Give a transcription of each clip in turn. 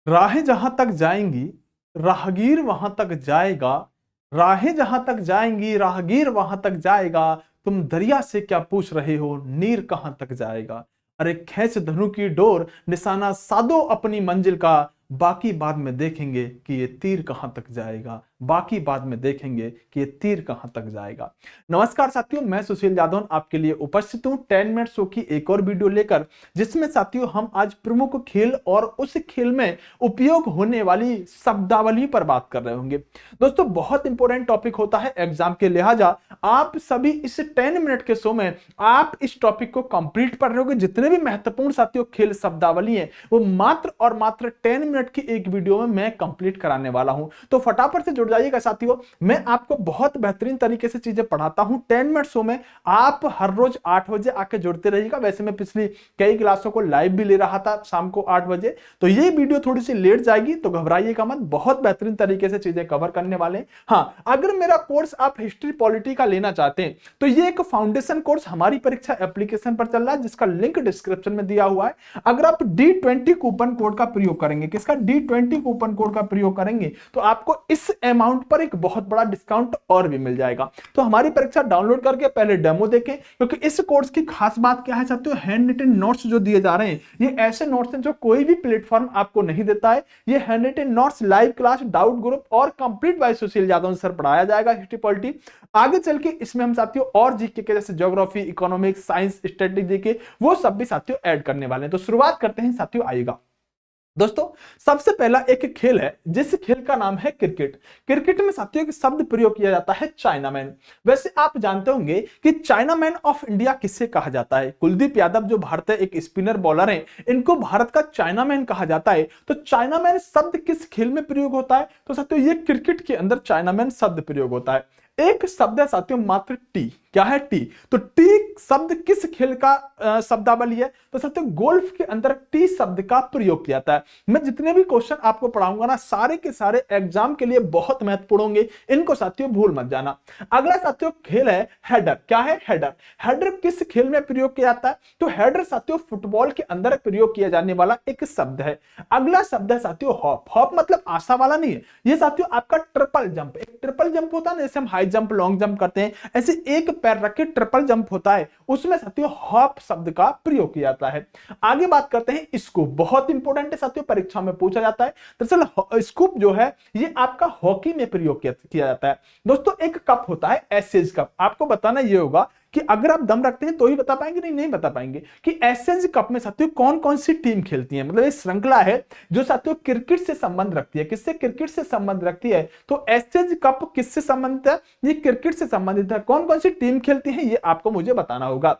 राहें जहां तक जाएंगी राहगीर वहां तक जाएगा। राहें जहां तक जाएंगी राहगीर वहां तक जाएगा। तुम दरिया से क्या पूछ रहे हो, नीर कहां तक जाएगा। अरे खींच धनु की डोर, निशाना साधो अपनी मंजिल का। बाकी बाद में देखेंगे कि ये तीर कहां तक जाएगा। बाकी बाद में देखेंगे कि ये तीर कहां तक जाएगा। नमस्कार साथियों, मैं सुशील यादव आपके लिए उपस्थित हूं 10 मिनट शो की एक और वीडियो लेकर, जिसमें साथियों हम आज प्रमुख खेल और उस खेल में उपयोग होने वाली शब्दावली पर बात कर रहे होंगे। दोस्तों बहुत इंपॉर्टेंट टॉपिक होता है एग्जाम के, लिहाजा आप सभी इस 10 मिनट के शो में आप इस टॉपिक को कंप्लीट पढ़ रहे होंगे। जितने भी महत्वपूर्ण साथियों खेल शब्दावली है वो मात्र और मात्र 10 मिनट की एक वीडियो में मैं कंप्लीट कराने वाला हूं। तो फटाफट से जुड़ जाइएगा साथियों, मैं आपको बहुत बेहतरीन तरीके से चीजें पढ़ाता हूं 10 मिनट शो में। आप हर रोज 8 बजे आके जुड़ते रहिएगा। वैसे मैं पिछली कई क्लासों को लाइव भी ले रहा था शाम को 8 बजे, तो ये वीडियो थोड़ी सी लेट जाएगी, तो घबराइएगा मत, बहुत बेहतरीन तरीके से चीजें कवर करने वाले हैं। हाँ, अगर मेरा कोर्स आप हिस्ट्री पॉलिटी का लेना चाहते हैं तो ये एक फाउंडेशन कोर्स हमारी परीक्षा एप्लीकेशन पर चल रहा है, जिसका लिंक डिस्क्रिप्शन में दिया हुआ है। अगर आप D20 कूपन कोड का प्रयोग करेंगे, किसका, D20 कूपन कोड का प्रयोग करेंगे, तो आपको इस अमाउंट पर एक बहुत बड़ा डिस्काउंट और भी मिल जाएगा। तो हमारी परीक्षा डाउनलोड करके पहले डेमो देखें, क्योंकि इस कोर्स की खास बात क्या है साथियों, हैंड रिटन नोट्स जो दिए जा रहे हैं ये ऐसे नोट्स हैं जो कोई भी प्लेटफॉर्म आपको नहीं देता है। ये hand written notes live class, doubt group और complete by Sushil Yadav sir पढ़ाया जाएगा हिस्ट्री पॉलिटी। आगे चल के इसमें हम साथियों और जीके के जैसे ज्योग्राफी, इकोनॉमिक्स, साइंस, स्ट्रेटेजी के वो सब भी साथियों ऐड करने वाले हैं। तो शुरुआत करते हैं साथियों, आइएगा। दोस्तों सबसे पहला एक खेल है जिस खेल का नाम है क्रिकेट। क्रिकेट में साथियों एक शब्द प्रयोग किया जाता है चाइनामैन। वैसे आप जानते होंगे कि चाइनामैन ऑफ इंडिया किससे कहा जाता है। कुलदीप यादव जो भारत एक स्पिनर बॉलर हैं, इनको भारत का चाइनामैन कहा जाता है। तो चाइनामैन शब्द किस खेल में प्रयोग होता है, तो साथियों ये क्रिकेट के अंदर चाइनामैन शब्द प्रयोग होता है। एक शब्द है साथियों मात्र टी। क्या है, टी। तो टी शब्द किस खेल का शब्दावली है, तो साथियों गोल्फ के अंदर टी शब्द का प्रयोग किया जाता है। मैं जितने भी क्वेश्चन आपको पढ़ाऊंगा ना, सारे के सारे एग्जाम के लिए बहुत महत्वपूर्ण होंगे, इनको साथियों भूल मत जाना। अगला साथियों खेल है हेडर। क्या है, हेडर। हेडर किस खेल में प्रयोग किया जाता है, तो हेडर साथियों फुटबॉल के अंदर प्रयोग किया जाने वाला एक शब्द है। अगला शब्द है साथियों हॉप। हॉप मतलब आशा वाला नहीं है, ये साथियों आपका ट्रिपल जंप। एक ट्रिपल जंप होता है ना, जैसे हम हाई जंप, लॉन्ग जंप करते हैं, ऐसे एक पैर रख के ट्रिपल जंप होता है, उसमें साथियों हॉप शब्द का प्रयोग किया जाता है। आगे बात करते हैं स्कूप। बहुत इंपॉर्टेंट है साथियों, परीक्षा में पूछा जाता है। दरअसल स्कूप जो है ये आपका हॉकी में प्रयोग किया जाता है। दोस्तों एक कप होता है एशेज कप। आपको बताना ये होगा कि अगर आप दम रखते हैं तो ही बता पाएंगे, नहीं बता पाएंगे कि एशेज कप में साथियों कौन कौन सी टीम खेलती है। मतलब ये श्रृंखला है जो साथियों क्रिकेट से संबंध रखती है। किससे, क्रिकेट से संबंध रखती है। तो एशेज कप किससे संबंधित है, ये क्रिकेट से संबंधित है। कौन कौन सी टीम खेलती है ये आपको मुझे बताना होगा।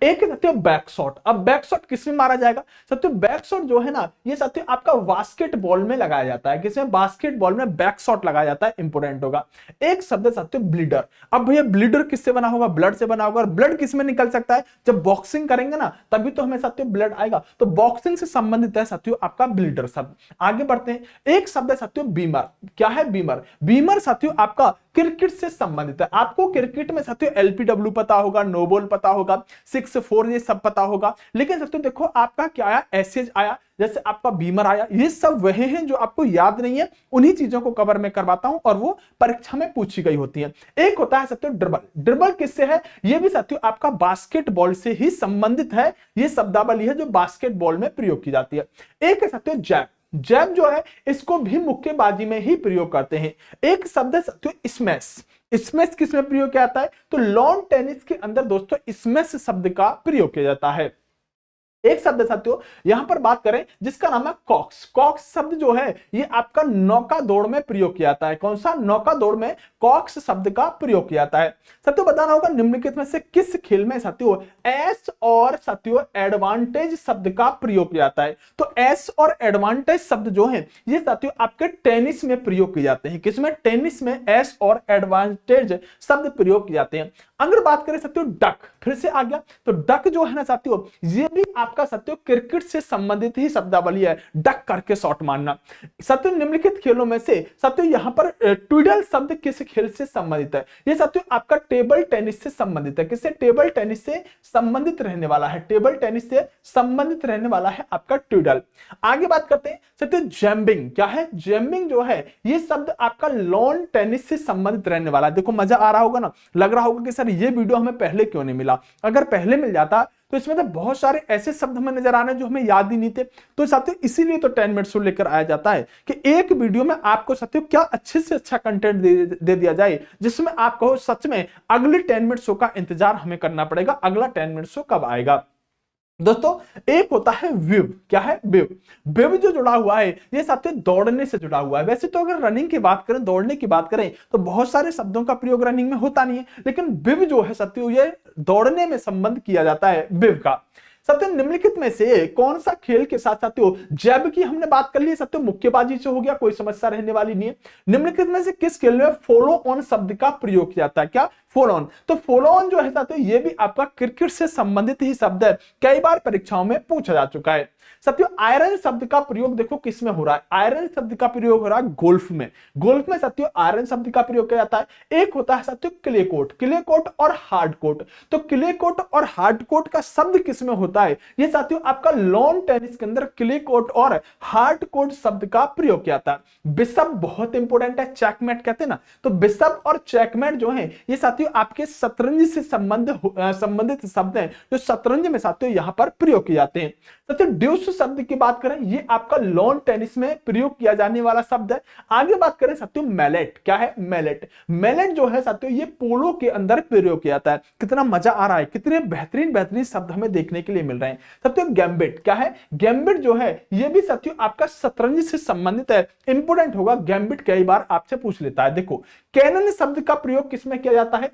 एक है साथियों बैक शॉट। अब बैक शॉट किसमें मारा जाएगा, साथियों बैक शॉट जो है ना ये साथियों आपका बास्केटबॉल में लगाया जाता है। किसमें, बास्केटबॉल में बैक शॉट लगाया जाता है, इंपोर्टेंट होगा। एक शब्द है साथियों ब्लीडर। अब भैया ब्लीडर किससे बना होगा, ब्लड से बना होगा। और ब्लड किसमें निकल सकता है, जब बॉक्सिंग करेंगे ना तभी तो हमें साथियों ब्लड आएगा। तो बॉक्सिंग से संबंधित है साथियों आपका ब्लीडर शब्द। आगे बढ़ते हैं, एक शब्द है साथियों बीमर। क्या है, बीमर। बीमर साथियों आपका क्रिकेट से संबंधित है। आपको क्रिकेट में साथियों LPW पता होगा, नो बॉल पता होगा, 6-4 ये सब पता होगा। लेकिन साथियों देखो आपका क्या आया, एसेज आया, जैसे आपका बीमर आया। ये सब वह हैं जो आपको याद नहीं है, उन्हीं चीजों को कवर में करवाता हूं और वो परीक्षा में पूछी गई होती है। एक होता है साथियों ड्रिबल। ड्रिबल किससे है, ये भी साथियों आपका बास्केटबॉल से ही संबंधित है। ये शब्दावली है जो बास्केटबॉल में प्रयोग की जाती है। एक है साथियों जैब। जैब जो है इसको भी मुक्केबाजी में ही प्रयोग करते हैं। एक शब्द है साथियों स्मैश। स्मैश किसमें प्रयोग किया जाता है, तो लॉन टेनिस के अंदर दोस्तों स्मैश शब्द का प्रयोग किया जाता है। एक शब्द साथियों यहां पर बात करें जिसका नाम है कॉक्स। कॉक्स शब्द जो है ये आपका नौका दौड़ में प्रयोग किया जाता है। कौन सा, नौका दौड़ में कॉक्स शब्द का प्रयोग किया जाता है। साथियों बताना होगा निम्नलिखित में से किस खेल में साथियों एस और साथियों एडवांटेज शब्द का प्रयोग किया जाता है। तो एस और एडवांटेज शब्द जो है ये साथियों आपके टेनिस में प्रयोग किए जाते हैं। किसमें, टेनिस में एस और एडवांटेज शब्द प्रयोग किए जाते हैं। अगर बात करें साथियों डक, फिर से आ गया, तो डक जो है ना साथियों ये भी आपका आपका साथियों क्रिकेट से संबंधित ही शब्दावली है, डक करके शॉट मारना। साथियों निम्नलिखित खेलों में से साथियों यहाँ पर ट्विडल शब्द किस खेल से संबंधित है? ये साथियों आपका टेबल टेनिस से संबंधित है। किससे? टेबल टेनिस से संबंधित रहने वाला है। टेबल टेनिस से संबंधित रहने वाला है आपका ट्विडल। आगे बात करते हैं साथियों जैम्बिंग। क्या है? जैम्बिंग जो है ये शब्द आपका लॉन टेनिस से संबंधित रहने वाला है। देखो मजा आ रहा होगा ना, लग रहा होगा कि सर ये वीडियो हमें पहले क्यों नहीं मिला। अगर पहले मिल जाता तो इसमें तो बहुत सारे ऐसे शब्द हमें नजर आ रहे हैं जो हमें याद ही नहीं थे। तो साथियों इसीलिए तो 10 मिनट शो लेकर आया जाता है कि एक वीडियो में आपको साथियों क्या अच्छे से अच्छा कंटेंट दे दिया जाए जिसमें आप कहो सच में अगले 10 मिनट शो का इंतजार हमें करना पड़ेगा, अगला 10 मिनट शो कब आएगा। दोस्तों एक होता है विव। क्या है? विव। विव जो जुड़ा हुआ है ये साथियों दौड़ने से जुड़ा हुआ है। वैसे तो अगर रनिंग की बात करें, दौड़ने की बात करें तो बहुत सारे शब्दों का प्रयोग रनिंग में होता नहीं है, लेकिन विव जो है साथियों ये दौड़ने में संबंध किया जाता है विव का। साथियों निम्नलिखित में से कौन सा खेल के साथ साथियों जैब की हमने बात कर ली साथियों, मुक्केबाजी से हो गया, कोई समस्या रहने वाली नहीं है। निम्नलिखित में से किस खेल में फॉलो ऑन शब्द का प्रयोग किया जाता है? क्या? Follow on. तो फॉलो ऑन जो है साथियों ये भी आपका क्रिकेट से संबंधित ही शब्द है, कई बार परीक्षाओं में पूछा जा चुका है। साथियों आयरन शब्द का प्रयोग देखो किस में हो रहा है? आयरन शब्द का प्रयोग हो रहा है गोल्फ में। गोल्फ में साथियों आयरन शब्द का प्रयोग किया जाता है। एक होता है साथियों क्ले कोर्ट। क्ले कोर्ट और हार्ड कोर्ट। तो क्ले कोर्ट और हार्ड कोर्ट का शब्द किस में होता है? ये साथियों आपका लॉन टेनिस के अंदर क्ले कोर्ट और हार्ड कोर्ट शब्द का प्रयोग किया जाता है। बिशप बहुत इंपॉर्टेंट है, चेकमेट कहते हैं ना, तो बिशप और चेकमेट जो है ये साथियों आपके शतरंज से संबंधित शब्द हैं जो शतरंज में साथियों यहां पर प्रयोग किए जाते हैं। साथियों ड्यूस शब्द की बात करें ये आपका लॉन टेनिस में प्रयोग किया जाने वाला शब्द है। आगे बात करें साथियों मैलेट। क्या है? मैलेट। मैलेट जो है साथियों ये पोलो के अंदर प्रयोग किया जाता है। कितना मजा आ रहा है, कितने बेहतरीन बेहतरीन शब्द हमें देखने के लिए मिल रहे हैं। साथियों गैम्बिट। क्या है? गैम्बिट जो है ये भी साथियों आपका शतरंज से संबंधित है, इंपोर्टेंट होगा। गैम्बिट कई बार आपसे पूछ लेता है। देखो कैनन शब्द का प्रयोग किसमें किया जाता है?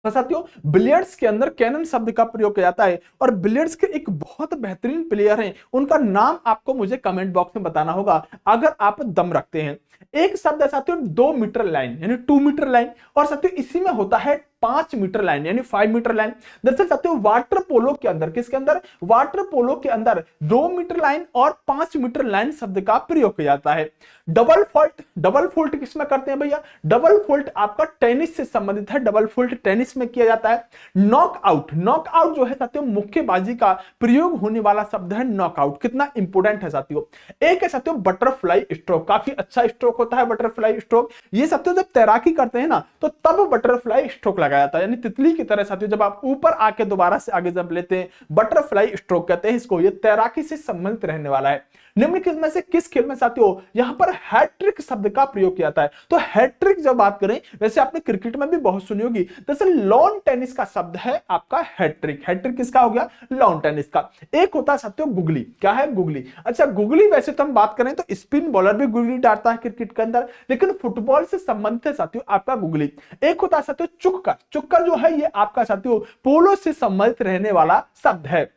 तो साथियों बिलियर्ड्स के अंदर कैनन शब्द का प्रयोग किया जाता है। और बिलियर्ड्स के एक बहुत बेहतरीन प्लेयर हैं, उनका नाम आपको मुझे कमेंट बॉक्स में बताना होगा अगर आप दम रखते हैं। एक शब्द है साथियों 2 मीटर लाइन यानी 2 मीटर लाइन, और साथियों इसी में होता है 5 मीटर लाइन यानी 5 मीटर लाइन। दरअसल साथियों वाटर पोलो के अंदर, किसके अंदर? वाटर पोलो के अंदर 2 मीटर लाइन और 5 मीटर लाइन शब्द का प्रयोग किया जाता है। Double fault. डबल फॉल्ट किसमें करते हैं भैया? डबल फॉल्ट आपका टेनिस से संबंधित है, डबल फॉल्ट टेनिस में किया जाता है। नॉकआउट। नॉकआउट जो है साथियों मुक्केबाजी का प्रयोग होने वाला शब्द है नॉकआउट। कितना इंपोर्टेंट है साथियों। एक है साथियों बटरफ्लाई स्ट्रोक। काफी अच्छा स्ट्रोक होता है बटरफ्लाई स्ट्रोक। ये साथियों जब तैराकी करते हैं ना तो तब बटरफ्लाई स्ट्रोक लगाया जाता है, यानी तितली की तरह साथियों जब आप ऊपर आके दोबारा से आगे जंप लेते हैं, बटरफ्लाई स्ट्रोक कहते हैं इसको। ये तैराकी से संबंधित रहने वाला है। निम्नलिखित में से किस खेल में साथियों यहां पर हैट्रिक शब्द का प्रयोग किया जाता है? तो हैट्रिक जब बात करें, वैसे आपने क्रिकेट में भी बहुत सुनी होगी, दरअसल लॉन टेनिस का शब्द है आपका हैट्रिक। हैट्रिक किसका हो गया? लॉन टेनिस का। एक होता है साथियों गुगली। क्या है? गुगली। अच्छा गुगली वैसे तो हम बात करें तो स्पिन बॉलर भी गुगली डालता है क्रिकेट के अंदर, लेकिन फुटबॉल से संबंधित है साथियों आपका गुगली। एक होता है साथियों चुक्कर। चुक्कर जो है ये आपका साथियों पोलो से संबंधित रहने वाला शब्द है।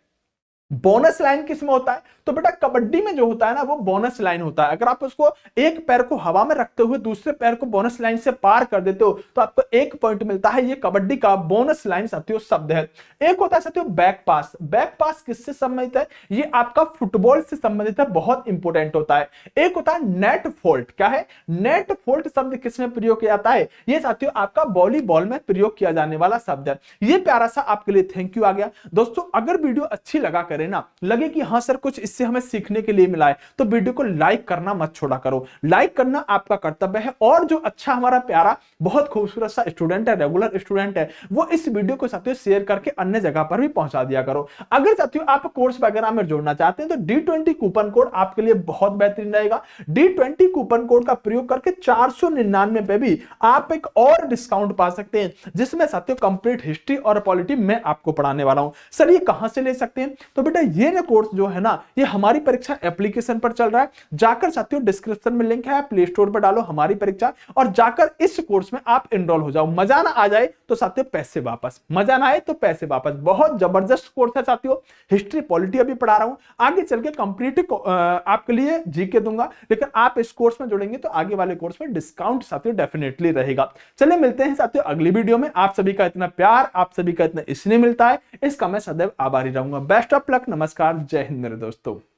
बोनस लाइन किसमें होता है? तो बेटा कबड्डी में जो होता है ना वो बोनस लाइन होता है। अगर आप उसको एक पैर को हवा में रखते हुए दूसरे पैर को बोनस लाइन से पार कर देते हो तो आपको 1 पॉइंट मिलता है। ये कबड्डी का बोनस लाइन साथियों शब्द है। एक होता है साथियों बैक पास। बैक पास किससे संबंधित है? ये आपका फुटबॉल से संबंधित है, बहुत इंपॉर्टेंट होता है। एक होता है नेट फोल्ट। क्या है? नेट फोल्ट शब्द किसमें प्रयोग किया जाता है? ये साथियों आपका वॉलीबॉल में प्रयोग किया जाने वाला शब्द है। ये प्यारा सा आपके लिए थैंक यू आ गया। दोस्तों अगर वीडियो अच्छी लगा करे ना, लगे कि हाँ सर कुछ इससे हमें सीखने के लिए मिला है, तो वीडियो को लाइक करना मत छोड़ा करो। लाइक करना आपका कर्तव्य है। और जो अच्छा हमारा प्यारा बहुत खूबसूरत सा स्टूडेंट है, रेगुलर स्टूडेंट है, वो इस वीडियो को साथियों शेयर करके अन्य जगह पर भी पहुंचा दिया करो। अगर साथियों आप कोर्स वगैरह में जोड़ना चाहते हैं तो D20 कूपन कोड आपके लिए बहुत बेहतरीन रहेगा। D20 कूपन कोड का प्रयोग करके 499 पे भी आप एक और डिस्काउंट पा सकते हैं, जिसमें साथियों कंप्लीट हिस्ट्री और पॉलिटी मैं आपको पढ़ाने वाला हूं। सर ये कहां से ले सकते हैं? तो बेटा ये कोर्स जो है ना ये हमारी परीक्षा एप्लीकेशन पर चल रहा है। जाकर साथियों डिस्क्रिप्शन में लिंक है, प्ले स्टोर पर डालो हमारी परीक्षा और जाकर इस कोर्स में आप एनरोल हो जाओ। मजा ना आ जाए तो साथियों पैसे वापस, मजा ना आए तो पैसे वापस। बहुत जबरदस्त कोर्स है साथियों। हिस्ट्री पॉलिटी अभी पढ़ा रहा हूं, आगे चल के कंप्लीट आपके लिए जीके दूंगा, लेकिन आप इस कोर्स में जुड़ेंगे तो आगे वाले कोर्स में डिस्काउंट साथियों डेफिनेटली रहेगा। चलिए मिलते हैं साथियों अगली वीडियो में। आप सभी का इतना प्यार, आप सभी का इतना स्नेह मिलता है, इसका मैं सदैव आभारी रहूंगा। Best of luck. तक नमस्कार, जय हिंद मेरे दोस्तों।